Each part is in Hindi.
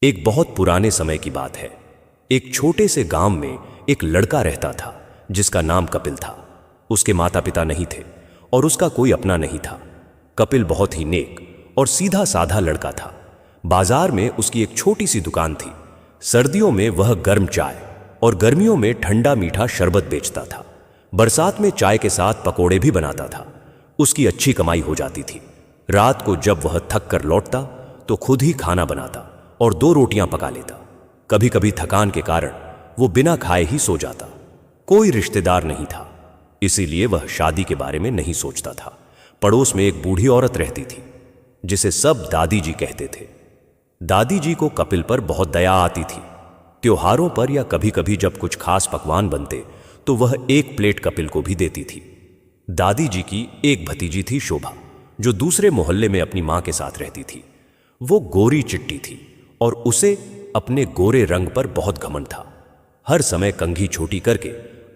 एक बहुत पुराने समय की बात है। एक छोटे से गांव में एक लड़का रहता था जिसका नाम कपिल था। उसके माता पिता नहीं थे और उसका कोई अपना नहीं था। कपिल बहुत ही नेक और सीधा साधा लड़का था। बाजार में उसकी एक छोटी सी दुकान थी। सर्दियों में वह गर्म चाय और गर्मियों में ठंडा मीठा शरबत बेचता था। बरसात में चाय के साथ पकोड़े भी बनाता था। उसकी अच्छी कमाई हो जाती थी। रात को जब वह थक कर लौटता तो खुद ही खाना बनाता और 2 रोटियां पका लेता। कभी कभी थकान के कारण वो बिना खाए ही सो जाता। कोई रिश्तेदार नहीं था, इसीलिए वह शादी के बारे में नहीं सोचता था। पड़ोस में एक बूढ़ी औरत रहती थी जिसे सब दादी जी कहते थे। दादी जी को कपिल पर बहुत दया आती थी। त्योहारों पर या कभी कभी जब कुछ खास पकवान बनते तो वह 1 प्लेट कपिल को भी देती थी। दादी जी की एक भतीजी थी शोभा, जो दूसरे मोहल्ले में अपनी मां के साथ रहती थी। वो गोरी चिट्टी थी और उसे अपने गोरे रंग पर बहुत घमंड था। हर समय कंघी छोटी करके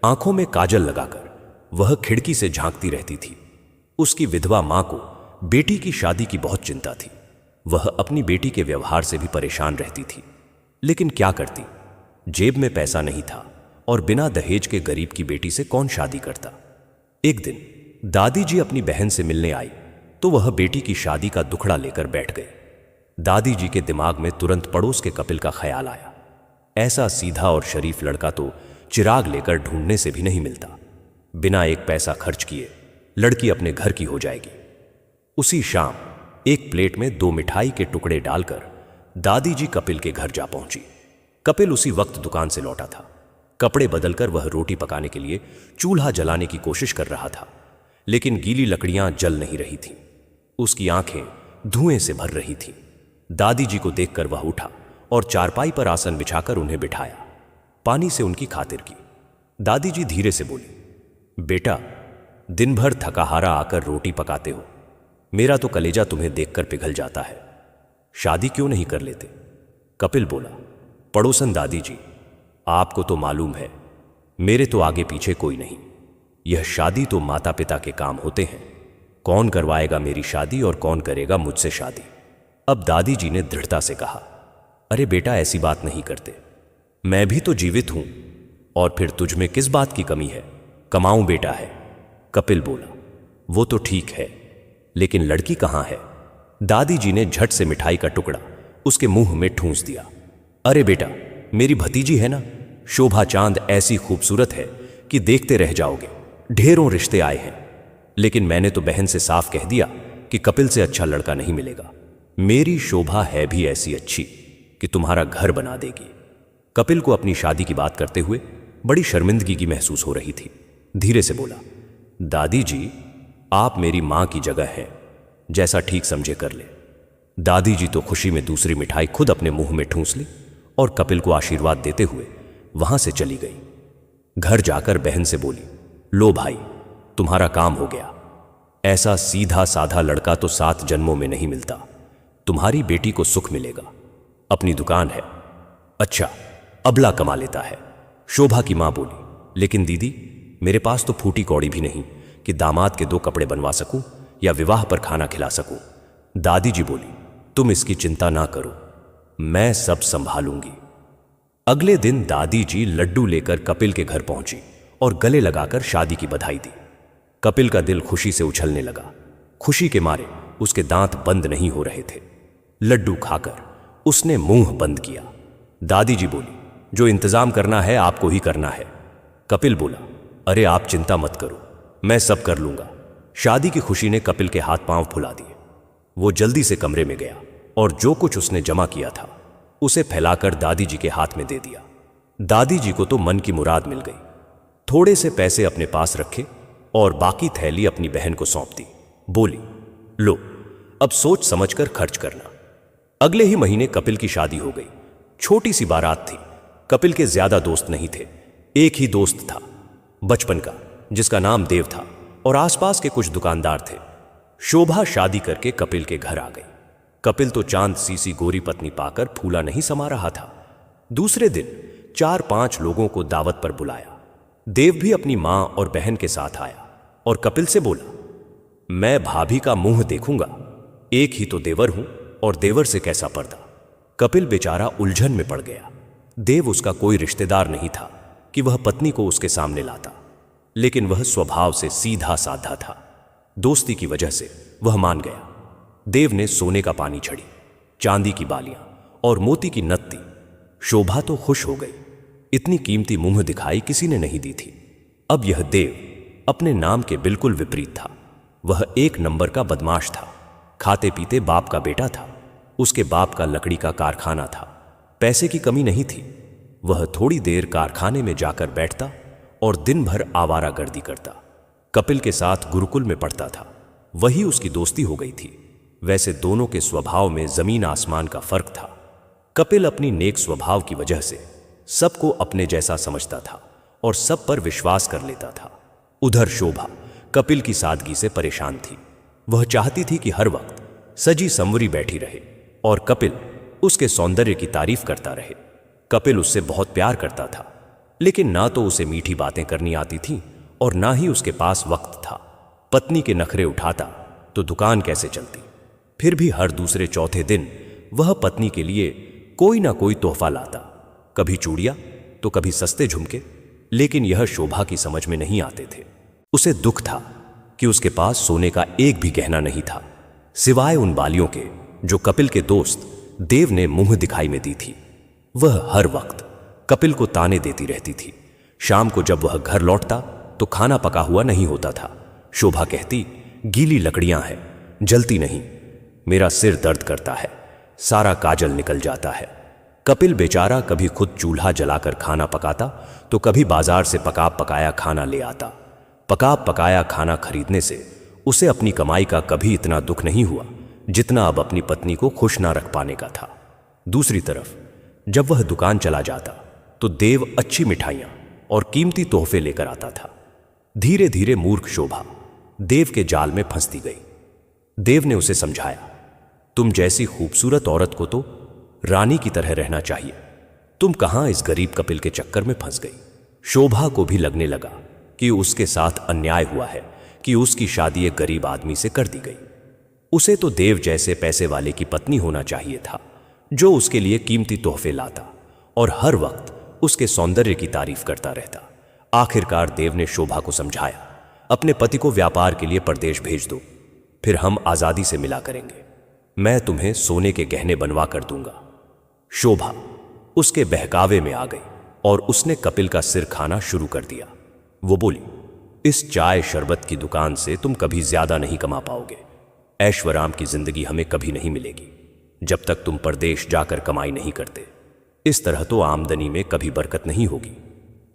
आंखों में काजल लगाकर वह खिड़की से झांकती रहती थी। उसकी विधवा मां को बेटी की शादी की बहुत चिंता थी। वह अपनी बेटी के व्यवहार से भी परेशान रहती थी, लेकिन क्या करती, जेब में पैसा नहीं था और बिना दहेज के गरीब की बेटी से कौन शादी करता। एक दिन दादी जी अपनी बहन से मिलने आई तो वह बेटी की शादी का दुखड़ा लेकर बैठ गए। दादी जी के दिमाग में तुरंत पड़ोस के कपिल का ख्याल आया। ऐसा सीधा और शरीफ लड़का तो चिराग लेकर ढूंढने से भी नहीं मिलता। बिना एक पैसा खर्च किए लड़की अपने घर की हो जाएगी। उसी शाम 1 प्लेट में 2 मिठाई के टुकड़े डालकर दादी जी कपिल के घर जा पहुंची। कपिल उसी वक्त दुकान से लौटा था। कपड़े बदलकर वह रोटी पकाने के लिए चूल्हा जलाने की कोशिश कर रहा था, लेकिन गीली लकड़ियां जल नहीं रही थीं। उसकी आंखें धुएं से भर रही थीं। दादी जी को देखकर वह उठा और चारपाई पर आसन बिछाकर उन्हें बिठाया। पानी से उनकी खातिर की। दादी जी धीरे से बोली, बेटा, दिन भर थकाहारा आकर रोटी पकाते हो। मेरा तो कलेजा तुम्हें देखकर पिघल जाता है। शादी क्यों नहीं कर लेते? कपिल बोला, पड़ोसन दादी जी, आपको तो मालूम है मेरे तो आगे पीछे कोई नहीं। यह शादी तो माता पिता के काम होते हैं। कौन करवाएगा मेरी शादी और कौन करेगा मुझसे शादी? अब दादी जी ने दृढ़ता से कहा, अरे बेटा, ऐसी बात नहीं करते। मैं भी तो जीवित हूं और फिर तुझ में किस बात की कमी है? कमाऊं बेटा है। कपिल बोला, वो तो ठीक है, लेकिन लड़की कहां है? दादी जी ने झट से मिठाई का टुकड़ा उसके मुंह में ठूंस दिया। अरे बेटा, मेरी भतीजी है ना, शोभा चांद ऐसी खूबसूरत है कि देखते रह जाओगे। ढेरों रिश्ते आए हैं, लेकिन मैंने तो बहन से साफ कह दिया कि कपिल से अच्छा लड़का नहीं मिलेगा। मेरी शोभा है भी ऐसी अच्छी कि तुम्हारा घर बना देगी। कपिल को अपनी शादी की बात करते हुए बड़ी शर्मिंदगी की महसूस हो रही थी। धीरे से बोला, दादी जी, आप मेरी मां की जगह है, जैसा ठीक समझे कर ले। दादी जी तो खुशी में दूसरी मिठाई खुद अपने मुंह में ठूंस ली और कपिल को आशीर्वाद देते हुए वहां से चली गई। घर जाकर बहन से बोली, लो भाई, तुम्हारा काम हो गया। ऐसा सीधा साधा लड़का तो 7 जन्मों में नहीं मिलता। तुम्हारी बेटी को सुख मिलेगा। अपनी दुकान है, अच्छा अबला कमा लेता है। शोभा की मां बोली, लेकिन दीदी, मेरे पास तो फूटी कौड़ी भी नहीं कि दामाद के 2 कपड़े बनवा सकूं या विवाह पर खाना खिला सकूं। दादी जी बोली, तुम इसकी चिंता ना करो, मैं सब संभालूंगी। अगले दिन दादी जी लड्डू लेकर कपिल के घर पहुंची और गले लगाकर शादी की बधाई दी। कपिल का दिल खुशी से उछलने लगा। खुशी के मारे उसके दांत बंद नहीं हो रहे थे। लड्डू खाकर उसने मुंह बंद किया। दादी जी बोली, जो इंतजाम करना है आपको ही करना है। कपिल बोला, अरे आप चिंता मत करो, मैं सब कर लूंगा। शादी की खुशी ने कपिल के हाथ पांव फुला दिए। वो जल्दी से कमरे में गया और जो कुछ उसने जमा किया था उसे फैलाकर दादी जी के हाथ में दे दिया। दादी जी को तो मन की मुराद मिल गई। थोड़े से पैसे अपने पास रखे और बाकी थैली अपनी बहन को सौंप दी। बोली, लो, अब सोच समझकर खर्च करना। अगले ही महीने कपिल की शादी हो गई। छोटी सी बारात थी। कपिल के ज्यादा दोस्त नहीं थे। एक ही दोस्त था बचपन का, जिसका नाम देव था, और आसपास के कुछ दुकानदार थे। शोभा शादी करके कपिल के घर आ गई। कपिल तो चांद सी गोरी पत्नी पाकर फूला नहीं समा रहा था। दूसरे दिन 4-5 लोगों को दावत पर बुलाया। देव भी अपनी मां और बहन के साथ आया और कपिल से बोला, मैं भाभी का मुंह देखूंगा। एक ही तो देवर हूं और देवर से कैसा पर्दा। कपिल बेचारा उलझन में पड़ गया। देव उसका कोई रिश्तेदार नहीं था कि वह पत्नी को उसके सामने लाता, लेकिन वह स्वभाव से सीधा साधा था। दोस्ती की वजह से वह मान गया। देव ने सोने का पानी छड़ी, चांदी की बालियां और मोती की नथ दी। शोभा तो खुश हो गई। इतनी कीमती मुंह दिखाई किसी ने नहीं दी थी। अब यह देव अपने नाम के बिल्कुल विपरीत था। वह एक नंबर का बदमाश था। खाते पीते बाप का बेटा था। उसके बाप का लकड़ी का कारखाना था। पैसे की कमी नहीं थी। वह थोड़ी देर कारखाने में जाकर बैठता और दिन भर आवारागर्दी करता। कपिल के साथ गुरुकुल में पढ़ता था, वही उसकी दोस्ती हो गई थी। वैसे दोनों के स्वभाव में जमीन आसमान का फर्क था। कपिल अपनी नेक स्वभाव की वजह से सबको अपने जैसा समझता था और सब पर विश्वास कर लेता था। उधर शोभा कपिल की सादगी से परेशान थी। वह चाहती थी कि हर वक्त सजी संवरी बैठी रहे और कपिल उसके सौंदर्य की तारीफ करता रहे। कपिल उससे बहुत प्यार करता था, लेकिन ना तो उसे मीठी बातें करनी आती थी और ना ही उसके पास वक्त था। पत्नी के नखरे उठाता तो दुकान कैसे चलती। फिर भी हर दूसरे चौथे दिन वह पत्नी के लिए कोई ना कोई तोहफा लाता, कभी चूड़ियां तो कभी सस्ते झुमके, लेकिन यह शोभा की समझ में नहीं आते थे। उसे दुख था कि उसके पास सोने का एक भी गहना नहीं था, सिवाय उन बालियों के जो कपिल के दोस्त देव ने मुंह दिखाई में दी थी। वह हर वक्त कपिल को ताने देती रहती थी। शाम को जब वह घर लौटता तो खाना पका हुआ नहीं होता था। शोभा कहती, गीली लकड़ियां हैं, जलती नहीं, मेरा सिर दर्द करता है, सारा काजल निकल जाता है। कपिल बेचारा कभी खुद चूल्हा जलाकर खाना पकाता तो कभी बाजार से पका पकाया खाना ले आता। पका पकाया खाना खरीदने से उसे अपनी कमाई का कभी इतना दुख नहीं हुआ जितना अब अपनी पत्नी को खुश ना रख पाने का था। दूसरी तरफ जब वह दुकान चला जाता तो देव अच्छी मिठाइयां और कीमती तोहफे लेकर आता था। धीरे धीरे मूर्ख शोभा देव के जाल में फंसती गई। देव ने उसे समझाया, तुम जैसी खूबसूरत औरत को तो रानी की तरह रहना चाहिए, तुम कहां इस गरीब कपिल के चक्कर में फंस गई। शोभा को भी लगने लगा कि उसके साथ अन्याय हुआ है कि उसकी शादी एक गरीब आदमी से कर दी गई। उसे तो देव जैसे पैसे वाले की पत्नी होना चाहिए था, जो उसके लिए कीमती तोहफे लाता और हर वक्त उसके सौंदर्य की तारीफ करता रहता। आखिरकार देव ने शोभा को समझाया, अपने पति को व्यापार के लिए परदेश भेज दो, फिर हम आजादी से मिला करेंगे। मैं तुम्हें सोने के गहने बनवा कर दूंगा। शोभा उसके बहकावे में आ गई और उसने कपिल का सिर खाना शुरू कर दिया। वो बोली, इस चाय शरबत की दुकान से तुम कभी ज्यादा नहीं कमा पाओगे। ऐश्वर्याम की जिंदगी हमें कभी नहीं मिलेगी जब तक तुम परदेश जाकर कमाई नहीं करते। इस तरह तो आमदनी में कभी बरकत नहीं होगी।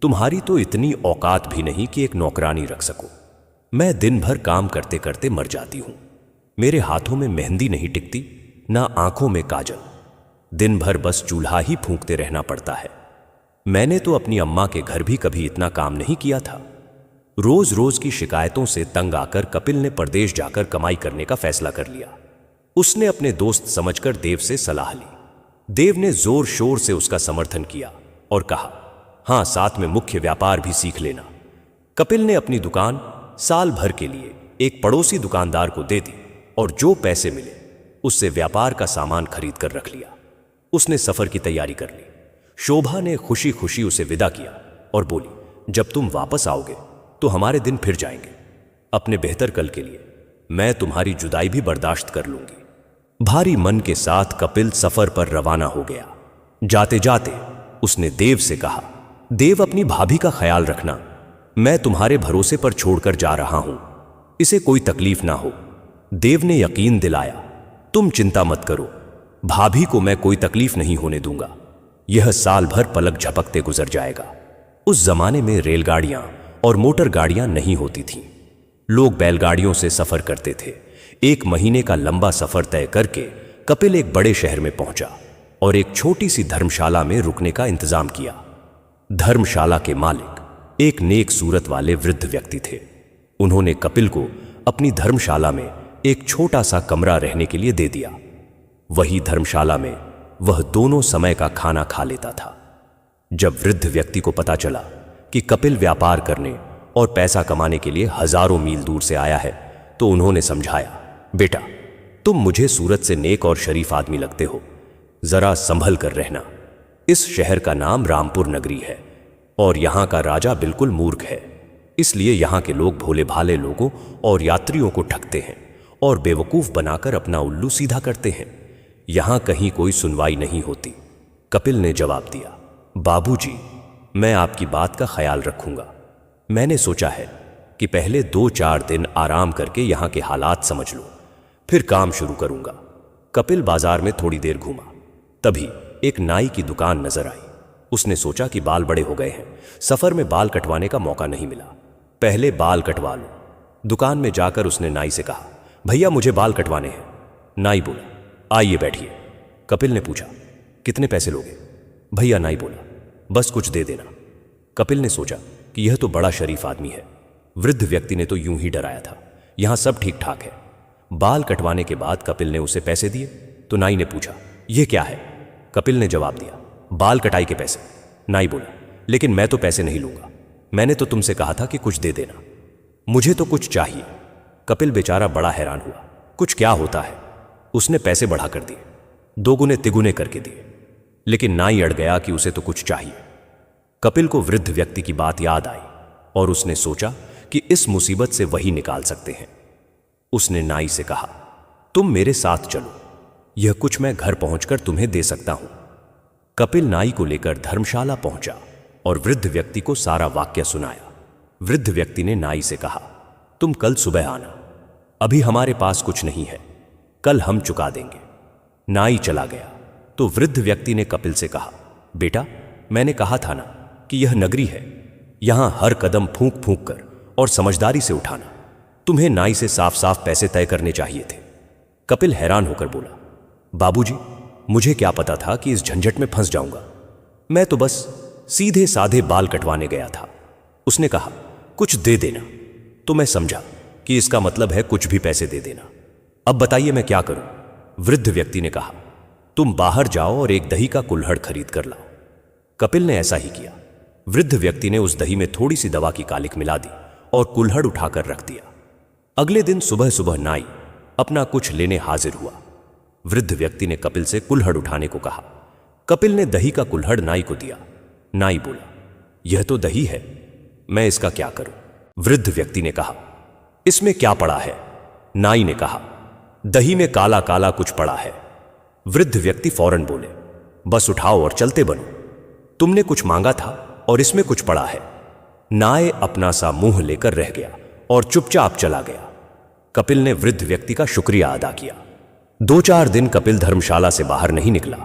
तुम्हारी तो इतनी औकात भी नहीं कि एक नौकरानी रख सको। मैं दिन भर काम करते करते मर जाती हूं। मेरे हाथों में मेहंदी नहीं टिकती, ना आंखों में काजल। दिन भर बस चूल्हा ही फूंकते रहना पड़ता है। मैंने तो अपनी अम्मा के घर भी कभी इतना काम नहीं किया था। रोज रोज की शिकायतों से तंग आकर कपिल ने परदेश जाकर कमाई करने का फैसला कर लिया। उसने अपने दोस्त समझकर देव से सलाह ली। देव ने जोर शोर से उसका समर्थन किया और कहा, हां, साथ में मुख्य व्यापार भी सीख लेना। कपिल ने अपनी दुकान साल भर के लिए एक पड़ोसी दुकानदार को दे दी और जो पैसे मिले उससे व्यापार का सामान खरीद कर रख लिया। उसने सफर की तैयारी कर ली। शोभा ने खुशी खुशी उसे विदा किया और बोली, जब तुम वापस आओगे तो हमारे दिन फिर जाएंगे। अपने बेहतर कल के लिए मैं तुम्हारी जुदाई भी बर्दाश्त कर लूंगी। भारी मन के साथ कपिल सफर पर रवाना हो गया। जाते जाते उसने देव से कहा, देव, अपनी भाभी का ख्याल रखना। मैं तुम्हारे भरोसे पर छोड़कर जा रहा हूं, इसे कोई तकलीफ ना हो। देव ने यकीन दिलाया, तुम चिंता मत करो, भाभी को मैं कोई तकलीफ नहीं होने दूंगा। यह साल भर पलक झपकते गुजर जाएगा। उस जमाने में रेलगाड़ियां और मोटर गाड़ियां नहीं होती थीं। लोग बैलगाड़ियों से सफर करते थे। 1 महीने का लंबा सफर तय करके कपिल एक बड़े शहर में पहुंचा और एक छोटी सी धर्मशाला में रुकने का इंतजाम किया। धर्मशाला के मालिक एक नेक सूरत वाले वृद्ध व्यक्ति थे। उन्होंने कपिल को अपनी धर्मशाला में एक छोटा सा कमरा रहने के लिए दे दिया। वही धर्मशाला में वह दोनों समय का खाना खा लेता था। जब वृद्ध व्यक्ति को पता चला कि कपिल व्यापार करने और पैसा कमाने के लिए हजारों मील दूर से आया है तो उन्होंने समझाया, बेटा, तुम मुझे सूरत से नेक और शरीफ आदमी लगते हो, जरा संभल कर रहना। इस शहर का नाम रामपुर नगरी है और यहाँ का राजा बिल्कुल मूर्ख है, इसलिए यहाँ के लोग भोले भाले लोगों और यात्रियों को ठगते हैं और बेवकूफ़ बनाकर अपना उल्लू सीधा करते हैं। यहाँ कहीं कोई सुनवाई नहीं होती। कपिल ने जवाब दिया, बाबूजी, मैं आपकी बात का ख्याल रखूंगा। मैंने सोचा है कि पहले 2-4 दिन आराम करके यहाँ के हालात समझ लो, फिर काम शुरू करूंगा। कपिल बाजार में थोड़ी देर घूमा, तभी एक नाई की दुकान नजर आई। उसने सोचा कि बाल बड़े हो गए हैं, सफर में बाल कटवाने का मौका नहीं मिला, पहले बाल कटवा लो। दुकान में जाकर उसने नाई से कहा, भैया मुझे बाल कटवाने हैं। नाई बोला, आइए बैठिए। कपिल ने पूछा, कितने पैसे लोगे? भैया, नाई बोला, बस कुछ दे देना। कपिल ने सोचा कि यह तो बड़ा शरीफ आदमी है, वृद्ध व्यक्ति ने तो यूं ही डराया था, यहां सब ठीक ठाक है। बाल कटवाने के बाद कपिल ने उसे पैसे दिए तो नाई ने पूछा, यह क्या है? कपिल ने जवाब दिया, बाल कटाई के पैसे। नाई बोला, लेकिन मैं तो पैसे नहीं लूंगा, मैंने तो तुमसे कहा था कि कुछ दे देना। मुझे तो कुछ चाहिए। कपिल बेचारा बड़ा हैरान हुआ, कुछ क्या होता है? उसने पैसे बढ़ा कर दिए, 2 गुने तिगुने करके दिए, लेकिन नाई अड़ गया कि उसे तो कुछ चाहिए। कपिल को वृद्ध व्यक्ति की बात याद आई और उसने सोचा कि इस मुसीबत से वही निकाल सकते हैं। उसने नाई से कहा, तुम मेरे साथ चलो, यह कुछ मैं घर पहुंचकर तुम्हें दे सकता हूं। कपिल नाई को लेकर धर्मशाला पहुंचा और वृद्ध व्यक्ति को सारा वाक्य सुनाया। वृद्ध व्यक्ति ने नाई से कहा, तुम कल सुबह आना, अभी हमारे पास कुछ नहीं है, कल हम चुका देंगे। नाई चला गया तो वृद्ध व्यक्ति ने कपिल से कहा, बेटा, मैंने कहा था ना कि यह नगरी है, यहां हर कदम फूंक फूंक कर और समझदारी से उठाना। तुम्हें नाई से साफ साफ पैसे तय करने चाहिए थे। कपिल हैरान होकर बोला, बाबूजी, मुझे क्या पता था कि इस झंझट में फंस जाऊंगा, मैं तो बस सीधे साधे बाल कटवाने गया था। उसने कहा, कुछ दे देना, तो मैं समझा कि इसका मतलब है कुछ भी पैसे दे देना। अब बताइए मैं क्या करूं? वृद्ध व्यक्ति ने कहा, तुम बाहर जाओ और एक दही का कुल्हड़ खरीद कर लाओ। कपिल ने ऐसा ही किया। वृद्ध व्यक्ति ने उस दही में थोड़ी सी दवा की कालिक मिला दी और कुल्हड़ उठाकर रख दिया। अगले दिन सुबह सुबह नाई अपना कुछ लेने हाजिर हुआ। वृद्ध व्यक्ति ने कपिल से कुल्हड़ उठाने को कहा। कपिल ने दही का कुल्हड़ नाई को दिया। नाई बोला, यह तो दही है, मैं इसका क्या करूं? वृद्ध व्यक्ति ने कहा, इसमें क्या पड़ा है? नाई ने कहा, दही में काला काला कुछ पड़ा है। वृद्ध व्यक्ति फौरन बोले, बस उठाओ और चलते बनो, तुमने कुछ मांगा था और इसमें कुछ पड़ा है। नाई अपना सा मुंह लेकर रह गया और चुपचाप चला गया। कपिल ने वृद्ध व्यक्ति का शुक्रिया अदा किया। 2-4 दिन कपिल धर्मशाला से बाहर नहीं निकला,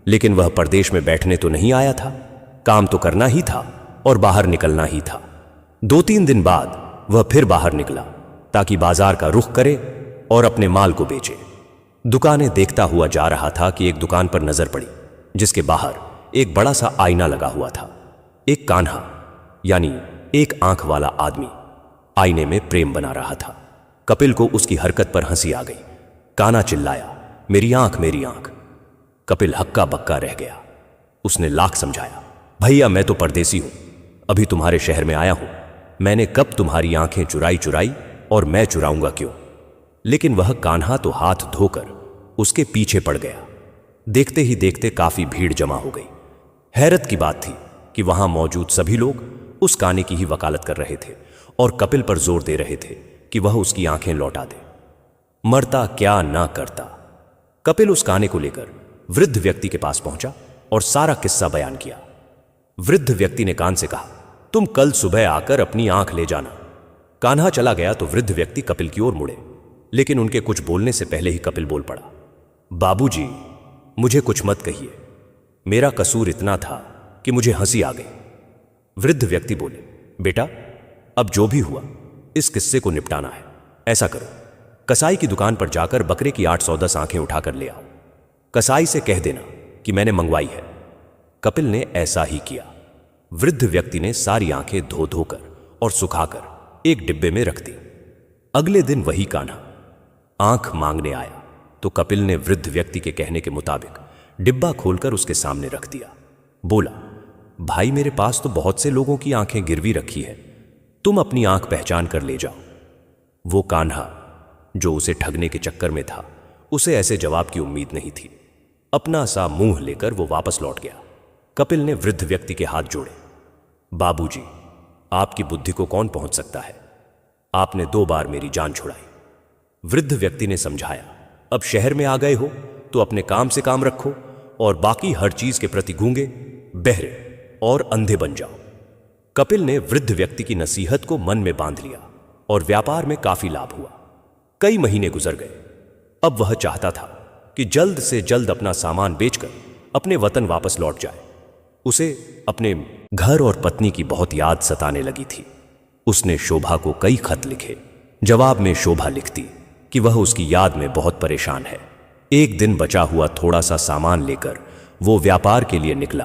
लेकिन वह परदेश में बैठने तो नहीं आया था, काम तो करना ही था और बाहर निकलना ही था। 2-3 दिन बाद वह फिर बाहर निकला ताकि बाजार का रुख करे और अपने माल को बेचे। दुकानें देखता हुआ जा रहा था कि एक दुकान पर नजर पड़ी जिसके बाहर एक बड़ा सा आईना लगा हुआ था। एक कान्हा यानी एक आंख वाला आदमी आईने में प्रेम बना रहा था। कपिल को उसकी हरकत पर हंसी आ गई। कान्हा चिल्लाया, मेरी आंख, मेरी आंख। कपिल हक्का बक्का रह गया। उसने लाख समझाया, भैया मैं तो परदेसी हूं, अभी तुम्हारे शहर में आया हूं, मैंने कब तुम्हारी आंखें चुराई चुराई और मैं चुराऊंगा क्यों? लेकिन वह कान्हा तो हाथ धोकर उसके पीछे पड़ गया। देखते ही देखते काफी भीड़ जमा हो गई। हैरत की बात थी कि वहां मौजूद सभी लोग उस कान्हे की ही वकालत कर रहे थे और कपिल पर जोर दे रहे थे कि वह उसकी आंखें लौटा दे। मरता क्या ना करता। कपिल उस कान्हे को लेकर वृद्ध व्यक्ति के पास पहुंचा और सारा किस्सा बयान किया। वृद्ध व्यक्ति ने कान से कहा, तुम कल सुबह आकर अपनी आंख ले जाना। कान्हा चला गया तो वृद्ध व्यक्ति कपिल की ओर मुड़े, लेकिन उनके कुछ बोलने से पहले ही कपिल बोल पड़ा, बाबूजी, मुझे कुछ मत कहिए, मेरा कसूर इतना था कि मुझे हंसी आ गई। वृद्ध व्यक्ति बोले, बेटा, अब जो भी हुआ इस किस्से को निपटाना है। ऐसा करो, कसाई की दुकान पर जाकर बकरे की 810 आंखें उठाकर ले आओ। कसाई से कह देना कि मैंने मंगवाई है। कपिल ने ऐसा ही किया। वृद्ध व्यक्ति ने सारी आंखें धो धोकर और सुखाकर एक डिब्बे में रख दी। अगले दिन वही कान्हा आंख मांगने आया तो कपिल ने वृद्ध व्यक्ति के कहने के मुताबिक डिब्बा खोलकर उसके सामने रख दिया। बोला, भाई, मेरे पास तो बहुत से लोगों की आंखें गिरवी रखी है, तुम अपनी आंख पहचान कर ले जाओ। वो कान्हा जो उसे ठगने के चक्कर में था, उसे ऐसे जवाब की उम्मीद नहीं थी। अपना सा मुंह लेकर वो वापस लौट गया। कपिल ने वृद्ध व्यक्ति के हाथ जोड़े। बाबूजी, आपकी बुद्धि को कौन पहुंच सकता है? आपने 2 बार मेरी जान छुड़ाई। वृद्ध व्यक्ति ने समझाया, अब शहर में आ गए हो तो अपने काम से काम रखो और बाकी हर चीज के प्रति गूंगे, बहरे और अंधे बन जाओ। कपिल ने वृद्ध व्यक्ति की नसीहत को मन में बांध लिया और व्यापार में काफी लाभ हुआ। कई महीने गुजर गए। अब वह चाहता था कि जल्द से जल्द अपना सामान बेचकर अपने वतन वापस लौट जाए। उसे अपने घर और पत्नी की बहुत याद सताने लगी थी। उसने शोभा को कई खत लिखे। जवाब में शोभा लिखती कि वह उसकी याद में बहुत परेशान है। एक दिन बचा हुआ थोड़ा सा सामान लेकर वो व्यापार के लिए निकला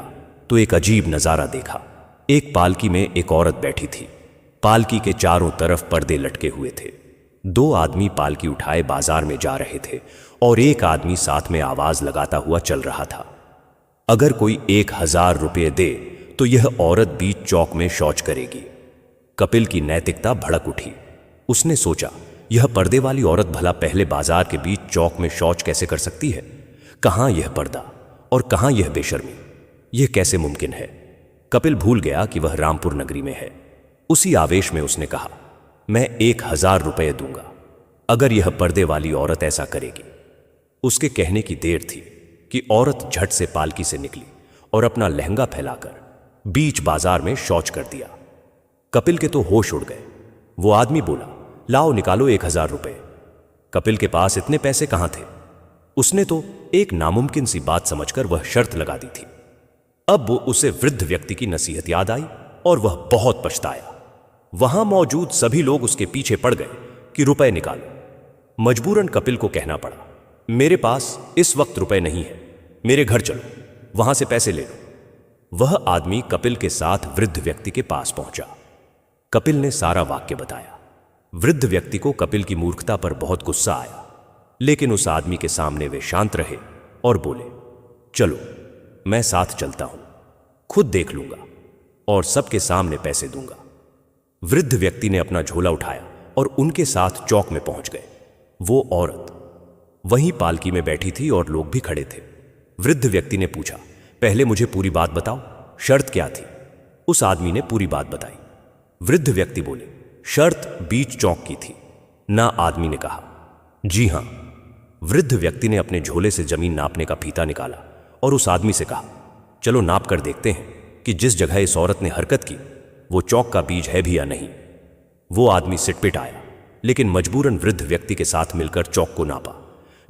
तो एक अजीब नजारा देखा। एक पालकी में एक औरत बैठी थी। पालकी के चारों तरफ पर्दे लटके हुए थे। 2 आदमी पालकी उठाए बाजार में जा रहे थे और एक आदमी साथ में आवाज लगाता हुआ चल रहा था, अगर कोई 1000 रुपये दे तो यह औरत बीच चौक में शौच करेगी। कपिल की नैतिकता भड़क उठी। उसने सोचा, यह पर्दे वाली औरत भला पहले बाजार के बीच चौक में शौच कैसे कर सकती है? कहां यह पर्दा और कहां यह बेशर्मी? यह कैसे मुमकिन है? कपिल भूल गया कि वह रामपुर नगरी में है। उसी आवेश में उसने कहा, मैं 1000 रुपये दूंगा अगर यह पर्दे वाली औरत ऐसा करेगी। उसके कहने की देर थी कि औरत झट से पालकी से निकली और अपना लहंगा फैलाकर बीच बाजार में शौच कर दिया। कपिल के तो होश उड़ गए। वो आदमी बोला, लाओ निकालो 1000 रुपये। कपिल के पास इतने पैसे कहां थे? उसने तो एक नामुमकिन सी बात समझकर वह शर्त लगा दी थी। अब वो उसे वृद्ध व्यक्ति की नसीहत याद आई और वह बहुत पछताया। वहां मौजूद सभी लोग उसके पीछे पड़ गए कि रुपए निकालो। मजबूरन कपिल को कहना पड़ा, मेरे पास इस वक्त रुपए नहीं है, मेरे घर चलो, वहां से पैसे ले लो। वह आदमी कपिल के साथ वृद्ध व्यक्ति के पास पहुंचा। कपिल ने सारा वाक्य बताया। वृद्ध व्यक्ति को कपिल की मूर्खता पर बहुत गुस्सा आया, लेकिन उस आदमी के सामने वे शांत रहे और बोले, चलो मैं साथ चलता हूं, खुद देख लूंगा और सबके सामने पैसे दूंगा। वृद्ध व्यक्ति ने अपना झोला उठाया और उनके साथ चौक में पहुंच गए। वो औरत वहीं पालकी में बैठी थी और लोग भी खड़े थे। वृद्ध व्यक्ति ने पूछा, पहले मुझे पूरी बात बताओ, शर्त क्या थी? उस आदमी ने पूरी बात बताई। वृद्ध व्यक्ति बोले, शर्त बीच चौक की थी। ना आदमी ने कहा, जी हां। वृद्ध व्यक्ति ने अपने झोले से जमीन नापने का फीता निकाला और उस आदमी से कहा, चलो नाप कर देखते हैं कि जिस जगह इस औरत ने हरकत की वो चौक का बीज है भी या नहीं। वो आदमी सिटपिट आया, लेकिन मजबूरन वृद्ध व्यक्ति के साथ मिलकर चौक को नापा।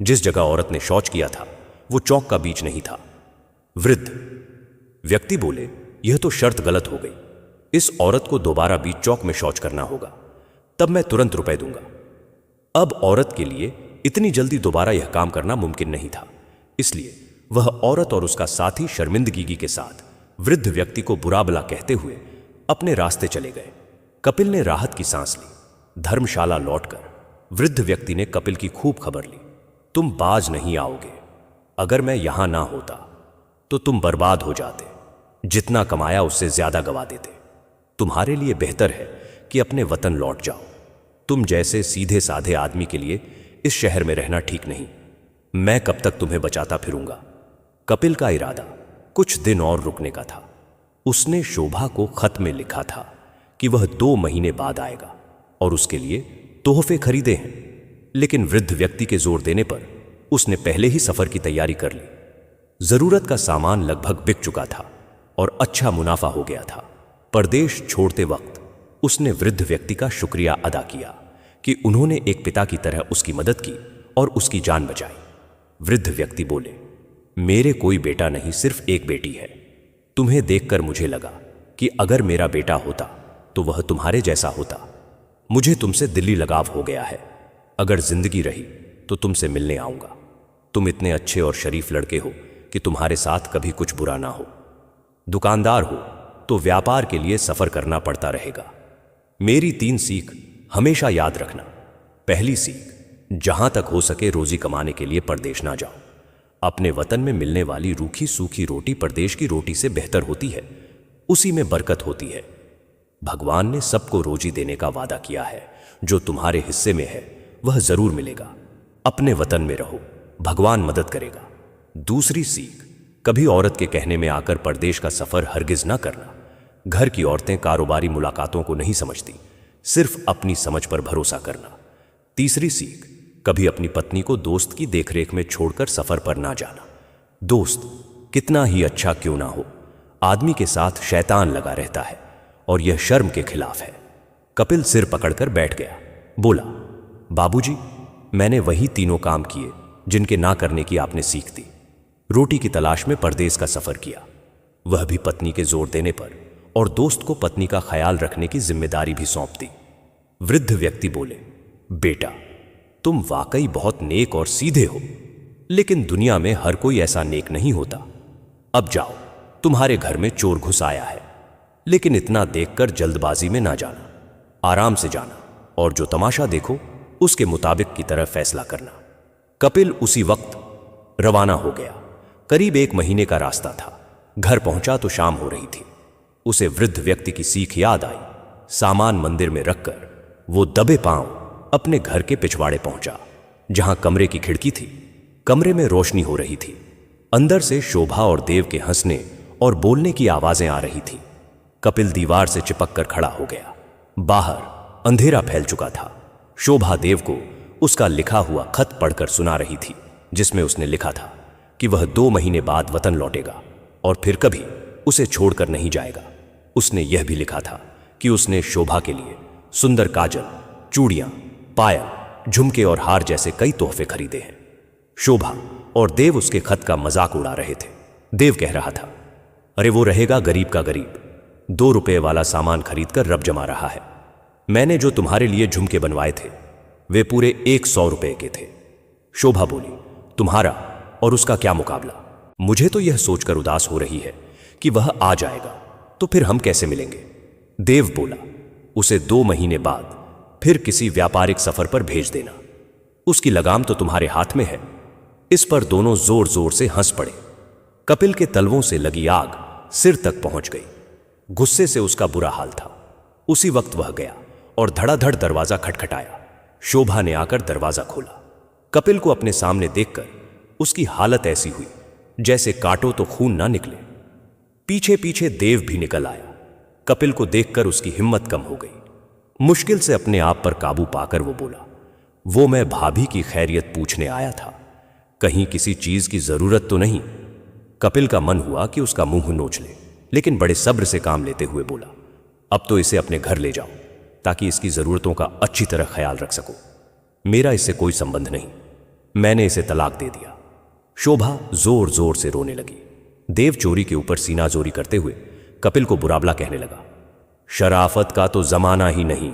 जिस जगह औरत ने शौच किया था वो चौक का बीज नहीं था। वृद्ध व्यक्ति बोले, यह तो शर्त गलत हो गई, इस औरत को दोबारा बीच चौक में शौच करना होगा, तब मैं तुरंत रुपए दूंगा। अब औरत के लिए इतनी जल्दी दोबारा यह काम करना मुमकिन नहीं था, इसलिए वह औरत और उसका साथी शर्मिंदगी के साथ वृद्ध व्यक्ति को बुरा भला कहते हुए अपने रास्ते चले गए। कपिल ने राहत की सांस ली। धर्मशाला लौटकर वृद्ध व्यक्ति ने कपिल की खूब खबर ली, तुम बाज नहीं आओगे, अगर मैं यहां ना होता तो तुम बर्बाद हो जाते, जितना कमाया उससे ज्यादा गवा देते। तुम्हारे लिए बेहतर है कि अपने वतन लौट जाओ। तुम जैसे सीधे साधे आदमी के लिए इस शहर में रहना ठीक नहीं। मैं कब तक तुम्हें बचाता फिरूंगा? कपिल का इरादा कुछ दिन और रुकने का था। उसने शोभा को खत में लिखा था कि वह 2 महीने बाद आएगा और उसके लिए तोहफे खरीदे हैं, लेकिन वृद्ध व्यक्ति के जोर देने पर उसने पहले ही सफर की तैयारी कर ली। जरूरत का सामान लगभग बिक चुका था और अच्छा मुनाफा हो गया था। परदेश छोड़ते वक्त उसने वृद्ध व्यक्ति का शुक्रिया अदा किया कि उन्होंने एक पिता की तरह उसकी मदद की और उसकी जान बचाई। वृद्ध व्यक्ति बोले, मेरे कोई बेटा नहीं, सिर्फ एक बेटी है। तुम्हें देखकर मुझे लगा कि अगर मेरा बेटा होता तो वह तुम्हारे जैसा होता। मुझे तुमसे दिली लगाव हो गया है। अगर जिंदगी रही तो तुमसे मिलने आऊंगा। तुम इतने अच्छे और शरीफ लड़के हो कि तुम्हारे साथ कभी कुछ बुरा ना हो। दुकानदार हो तो व्यापार के लिए सफर करना पड़ता रहेगा। मेरी 3 सीख हमेशा याद रखना। पहली सीख, जहां तक हो सके रोजी कमाने के लिए परदेश ना जाओ। अपने वतन में मिलने वाली रूखी सूखी रोटी परदेश की रोटी से बेहतर होती है, उसी में बरकत होती है। भगवान ने सबको रोजी देने का वादा किया है। जो तुम्हारे हिस्से में है वह जरूर मिलेगा। अपने वतन में रहो, भगवान मदद करेगा। दूसरी सीख, कभी औरत के कहने में आकर परदेश का सफर हरगिज ना करना। घर की औरतें कारोबारी मुलाकातों को नहीं समझती, सिर्फ अपनी समझ पर भरोसा करना। तीसरी सीख, कभी अपनी पत्नी को दोस्त की देखरेख में छोड़कर सफर पर ना जाना। दोस्त कितना ही अच्छा क्यों ना हो, आदमी के साथ शैतान लगा रहता है और यह शर्म के खिलाफ है। कपिल सिर पकड़कर बैठ गया, बोला, बाबूजी, मैंने वही तीनों काम किए जिनके ना करने की आपने सीख दी। रोटी की तलाश में परदेश का सफर किया, वह भी पत्नी के जोर देने पर, और दोस्त को पत्नी का ख्याल रखने की जिम्मेदारी भी सौंप दी। वृद्ध व्यक्ति बोले, बेटा, तुम वाकई बहुत नेक और सीधे हो, लेकिन दुनिया में हर कोई ऐसा नेक नहीं होता। अब जाओ, तुम्हारे घर में चोर घुस आया है, लेकिन इतना देखकर जल्दबाजी में ना जाना, आराम से जाना, और जो तमाशा देखो उसके मुताबिक की तरह फैसला करना। कपिल उसी वक्त रवाना हो गया। करीब 1 महीने का रास्ता था। घर पहुंचा तो शाम हो रही थी। उसे वृद्ध व्यक्ति की सीख याद आई। सामान मंदिर में रखकर वो दबे पांव अपने घर के पिछवाड़े पहुंचा, जहां कमरे की खिड़की थी। कमरे में रोशनी हो रही थी। अंदर से शोभा और देव के हंसने और बोलने की आवाजें आ रही थी। कपिल दीवार से चिपक कर खड़ा हो गया। बाहर अंधेरा फैल चुका था। शोभा देव को उसका लिखा हुआ खत पढ़कर सुना रही थी, जिसमें उसने लिखा था कि वह 2 महीने बाद वतन लौटेगा और फिर कभी उसे छोड़कर नहीं जाएगा। उसने यह भी लिखा था कि उसने शोभा के लिए सुंदर काजल, चूड़ियां, पायल, झुमके और हार जैसे कई तोहफे खरीदे हैं। शोभा और देव उसके खत का मजाक उड़ा रहे थे। देव कह रहा था, अरे वो रहेगा गरीब का गरीब, 2 रुपए वाला सामान खरीदकर रब जमा रहा है। मैंने जो तुम्हारे लिए झुमके बनवाए थे वे पूरे 100 रुपए के थे। शोभा बोली, तुम्हारा और उसका क्या मुकाबला। मुझे तो यह सोचकर उदास हो रही है कि वह आ जाएगा तो फिर हम कैसे मिलेंगे। देव बोला, उसे 2 महीने बाद फिर किसी व्यापारिक सफर पर भेज देना, उसकी लगाम तो तुम्हारे हाथ में है। इस पर दोनों जोर जोर से हंस पड़े। कपिल के तलवों से लगी आग सिर तक पहुंच गई। गुस्से से उसका बुरा हाल था। उसी वक्त वह गया और धड़ाधड़ दरवाजा खटखटाया। शोभा ने आकर दरवाजा खोला। कपिल को अपने सामने देखकर उसकी हालत ऐसी हुई जैसे काटो तो खून ना निकले। पीछे पीछे देव भी निकल आया। कपिल को देखकर उसकी हिम्मत कम हो गई। मुश्किल से अपने आप पर काबू पाकर वो बोला, वो मैं भाभी की खैरियत पूछने आया था, कहीं किसी चीज की जरूरत तो नहीं। कपिल का मन हुआ कि उसका मुंह नोच ले, लेकिन बड़े सब्र से काम लेते हुए बोला, अब तो इसे अपने घर ले जाओ ताकि इसकी जरूरतों का अच्छी तरह ख्याल रख सको। मेरा इससे कोई संबंध नहीं, मैंने इसे तलाक दे दिया। शोभा जोर जोर से रोने लगी। देव चोरी के ऊपर सीना जोरी करते हुए कपिल को बुराबला कहने लगा, शराफत का तो जमाना ही नहीं।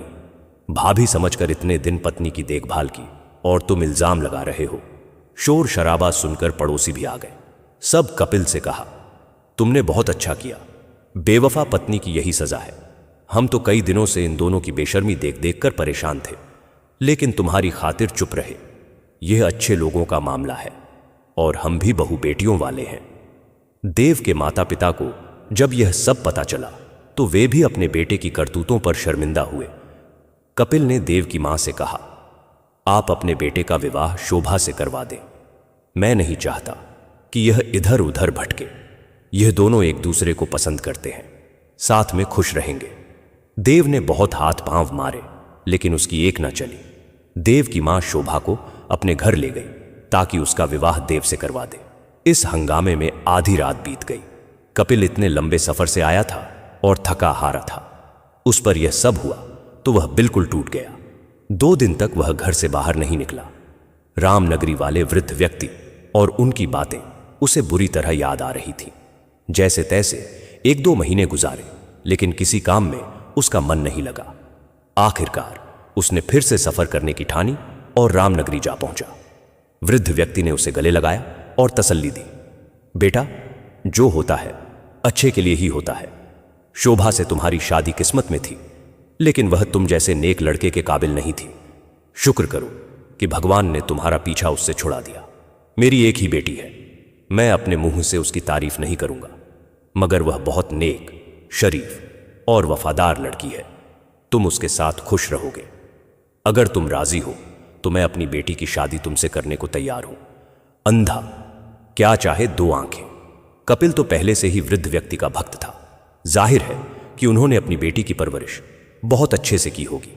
भाभी समझकर इतने दिन पत्नी की देखभाल की और तुम इल्जाम लगा रहे हो। शोर शराबा सुनकर पड़ोसी भी आ गए। सब कपिल से कहा, तुमने बहुत अच्छा किया, बेवफा पत्नी की यही सजा है। हम तो कई दिनों से इन दोनों की बेशर्मी देख देख कर परेशान थे, लेकिन तुम्हारी खातिर चुप रहे। यह अच्छे लोगों का मामला है और हम भी बहू बेटियों वाले हैं। देव के माता पिता को जब यह सब पता चला तो वे भी अपने बेटे की करतूतों पर शर्मिंदा हुए। कपिल ने देव की मां से कहा, आप अपने बेटे का विवाह शोभा से करवा दें। मैं नहीं चाहता कि यह इधर उधर भटके। यह दोनों एक दूसरे को पसंद करते हैं, साथ में खुश रहेंगे। देव ने बहुत हाथ पांव मारे, लेकिन उसकी एक न चली। देव की मां शोभा को अपने घर ले गई ताकि उसका विवाह देव से करवा दे। इस हंगामे में आधी रात बीत गई। कपिल इतने लंबे सफर से आया था और थका हारा था। उस पर यह सब हुआ तो वह बिल्कुल टूट गया। 2 दिन तक वह घर से बाहर नहीं निकला। रामनगरी वाले वृद्ध व्यक्ति और उनकी बातें उसे बुरी तरह याद आ रही थी। जैसे तैसे 1-2 महीने गुजारे, लेकिन किसी काम में उसका मन नहीं लगा। आखिरकार उसने फिर से सफर करने की ठानी और रामनगरी जा पहुंचा। वृद्ध व्यक्ति ने उसे गले लगाया और तसल्ली दी, बेटा, जो होता है अच्छे के लिए ही होता है। शोभा से तुम्हारी शादी किस्मत में थी, लेकिन वह तुम जैसे नेक लड़के के काबिल नहीं थी। शुक्र करो कि भगवान ने तुम्हारा पीछा उससे छुड़ा दिया। मेरी एक ही बेटी है, मैं अपने मुंह से उसकी तारीफ नहीं करूंगा, मगर वह बहुत नेक, शरीफ और वफादार लड़की है। तुम उसके साथ खुश रहोगे। अगर तुम राजी हो तो मैं अपनी बेटी की शादी तुमसे करने को तैयार हूं। अंधा क्या चाहे 2 आंखें। कपिल तो पहले से ही वृद्ध व्यक्ति का भक्त था। जाहिर है कि उन्होंने अपनी बेटी की परवरिश बहुत अच्छे से की होगी।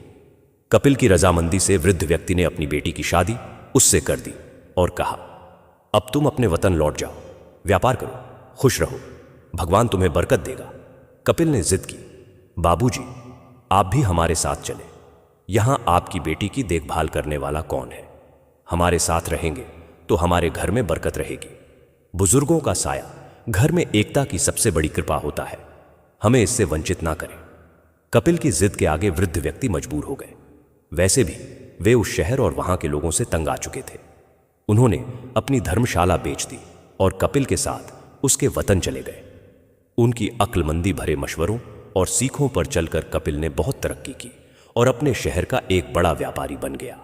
कपिल की रजामंदी से वृद्ध व्यक्ति ने अपनी बेटी की शादी उससे कर दी और कहा, अब तुम अपने वतन लौट जाओ, व्यापार करो, खुश रहो, भगवान तुम्हें बरकत देगा। कपिल ने जिद की, बाबूजी, आप भी हमारे साथ चले। यहां आपकी बेटी की देखभाल करने वाला कौन है? हमारे साथ रहेंगे तो हमारे घर में बरकत रहेगी। बुजुर्गों का साया घर में एकता की सबसे बड़ी कृपा होता है, हमें इससे वंचित ना करें। कपिल की जिद के आगे वृद्ध व्यक्ति मजबूर हो गए। वैसे भी वे उस शहर और वहां के लोगों से तंग आ चुके थे। उन्होंने अपनी धर्मशाला बेच दी और कपिल के साथ उसके वतन चले गए। उनकी अक्लमंदी भरे मशवरों और सीखों पर चलकर कपिल ने बहुत तरक्की की और अपने शहर का एक बड़ा व्यापारी बन गया।